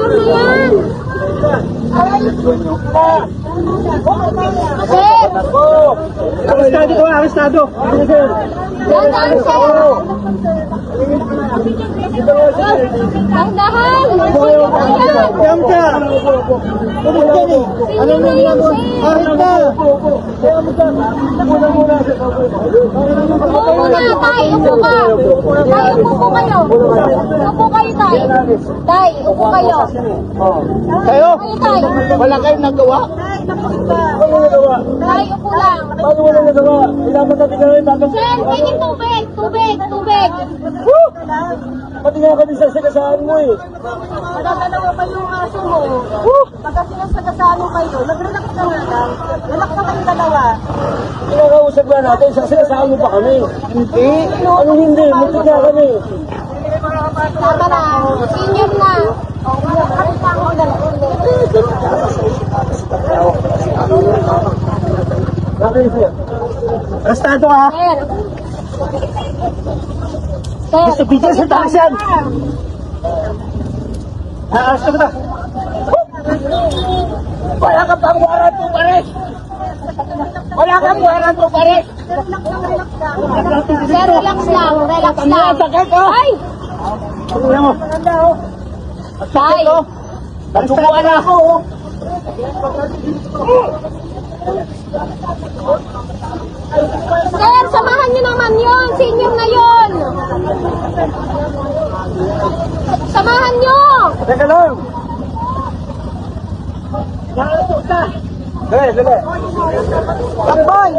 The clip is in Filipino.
na yan. Sir! Arestado ko, arestado. Dahan, sir! Dahan! Diyan ka. Ano yan eh? Ano na yan? Ahit ka. Upo muna, tay! Upo ka! Tay, upo kayo! Upo kayo, tay! Tay, upo kayo! Kayo? Kayo, tay! Wala kayong nagawa? Ano nagawa? Tay, upo lang! Paano wala nagawa? Kailangan natin gawin tapos. Sir, pwede tubig! Tubig! Tubig! Pati nga kami sasagasaan mo eh. Madadalawa pa yung aso mo. Pagka sinasagasaan mo kayo, nag-relax ka nga lang. Relax na kayong dalawa. Kinakausap nga natin, sasagasaan mo pa kami. Hindi? Ano hindi? Muntik na kami. Tama na! Senior na! Arestado ka? Sir! Sir! Gusto bigyan sa taas yan. Arresto ka na. Wala ka pang warrant to arrest. Wala kang warrant to arrest. Sir, relax lang! Relax lang! Sakit ko. Ay! Tingnan mo. Tay! Nagsubuan na ako. Sir, samahan niyo naman yun! Senior na yun! Samahan niyo! Teka lang. Dali, dali. Takboy!